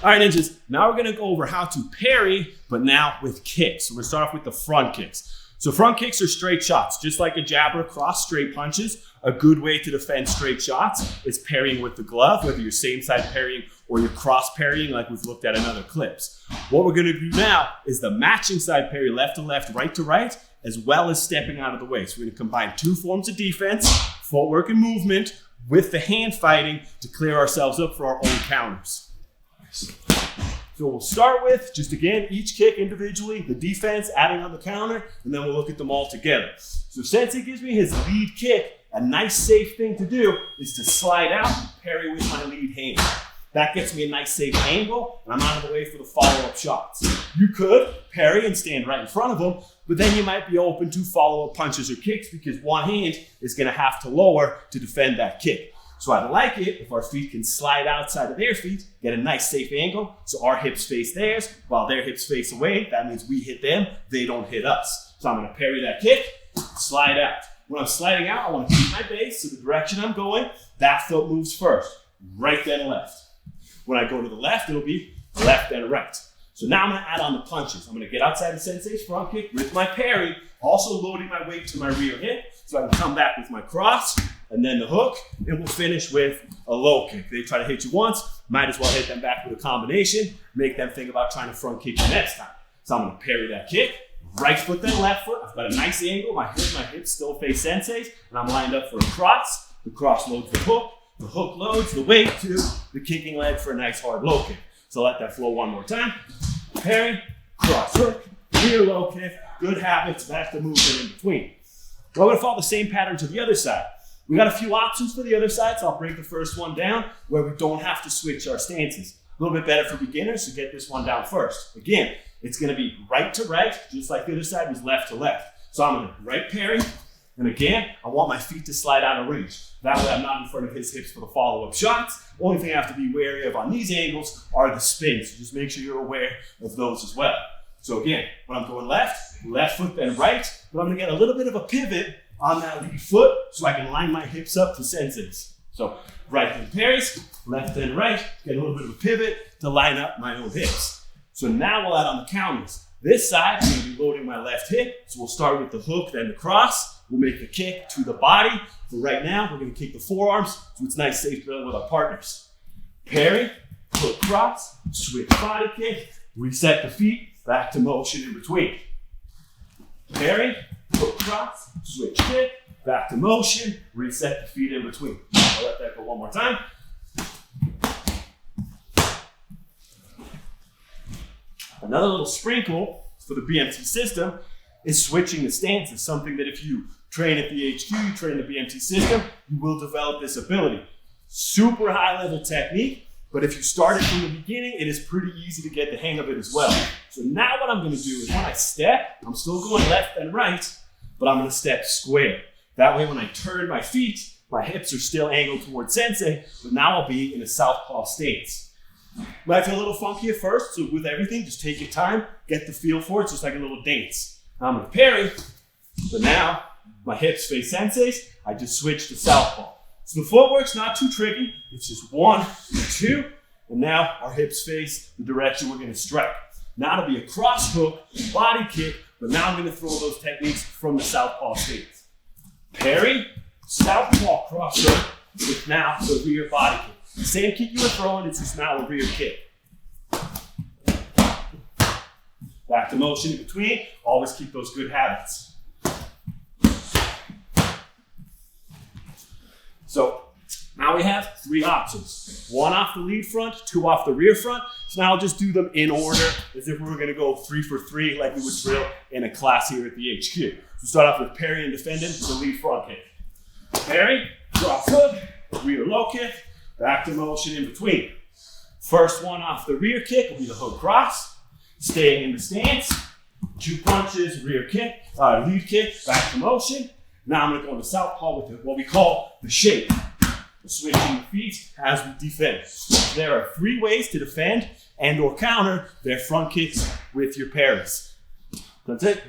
All right, ninjas, now we're gonna go over how to parry, but now with kicks. So we're gonna start off with the front kicks. So front kicks are straight shots, just like a jab or cross, straight punches. A good way to defend straight shots is parrying with the glove, whether you're same side parrying or you're cross parrying like we've looked at in other clips. What we're gonna do now is the matching side parry, left to left, right to right, as well as stepping out of the way. So we're gonna combine two forms of defense, footwork and movement, with the hand fighting to clear ourselves up for our own counters. So we'll start with, just again, each kick individually, the defense, adding on the counter, and then we'll look at them all together. So Sensei gives me his lead kick. A nice safe thing to do is to slide out and parry with my lead hand. That gets me a nice safe angle, and I'm out of the way for the follow-up shots. You could parry and stand right in front of him, but then you might be open to follow-up punches or kicks because one hand is gonna have to lower to defend that kick. So I like it if our feet can slide outside of their feet, get a nice safe angle, so our hips face theirs, while their hips face away. That means we hit them, they don't hit us. So I'm gonna parry that kick, slide out. When I'm sliding out, I wanna keep my base, so the direction I'm going, that foot moves first, right then left. When I go to the left, it'll be left then right. So now I'm gonna add on the punches. I'm gonna get outside the Sensei's front kick with my parry, also loading my weight to my rear hip, so I can come back with my cross, and then the hook, and we'll finish with a low kick. They try to hit you once, might as well hit them back with a combination, make them think about trying to front kick you next time. So I'm gonna parry that kick, right foot then left foot. I've got a nice angle, my hips still face Sensei's, and I'm lined up for a cross. The cross loads the hook loads the weight to the kicking leg for a nice hard low kick. So let that flow one more time. Parry, cross hook, rear low kick, good habits, back to movement in between. We're gonna follow the same pattern to the other side. We got a few options for the other side, so I'll break the first one down where we don't have to switch our stances. A little bit better for beginners, so get this one down first. Again, it's gonna be right to right, just like the other side was left to left. So I'm gonna right parry, and again, I want my feet to slide out of reach. That way I'm not in front of his hips for the follow-up shots. Only thing I have to be wary of on these angles are the spins, so just make sure you're aware of those as well. So again, when I'm going left foot then right, but I'm gonna get a little bit of a pivot on that lead foot so I can line my hips up for Sensei's. So right then parries, left then right, get a little bit of a pivot to line up my own hips. So now we'll add on the counters. This side, I'm gonna be loading my left hip, so we'll start with the hook, then the cross. We'll make the kick to the body. For right now, we're gonna kick the forearms, so it's nice, safe drilling with our partners. Parry, hook cross, switch body kick, reset the feet, back to motion in between. Parry, hook cross, switch kick, back to motion, reset the feet in between. I'll let that go one more time. Another little sprinkle for the BMT system is switching the stances, something that if you train at the HQ, you train the BMT system, you will develop this ability. Super high level technique, but if you start it from the beginning, it is pretty easy to get the hang of it as well. So now what I'm gonna do is when I step, I'm still going left and right, but I'm gonna step square. That way when I turn my feet, my hips are still angled towards Sensei, but now I'll be in a southpaw stance. Might feel a little funky at first, so with everything, just take your time, get the feel for it, just like a little dance. Now I'm gonna parry, but now my hips face Sensei's, I just switch to southpaw. So the footwork's not too tricky, it's just 1, 2, and now our hips face the direction we're gonna strike. Now it'll be a cross hook, body kick, but now I'm gonna throw those techniques from the southpaw stance. Parry, southpaw cross hook, with now the rear body kick. The same kick you were throwing, it's just now a rear kick. Back to motion in between, always keep those good habits. So now we have 3 options. 1 off the lead front, 2 off the rear front. So now I'll just do them in order as if we were gonna go 3 for 3 like we would drill in a class here at the HQ. So start off with parry and defending the lead front kick. Parry, cross hook, rear low kick, back to motion in between. First one off the rear kick will be the hook cross. Staying in the stance, 2 punches, rear kick, lead kick, back to motion. Now I'm gonna go into southpaw with what we call the shake. Switching the feet as we defend. There are 3 ways to defend and or counter their front kicks with your parries. That's it.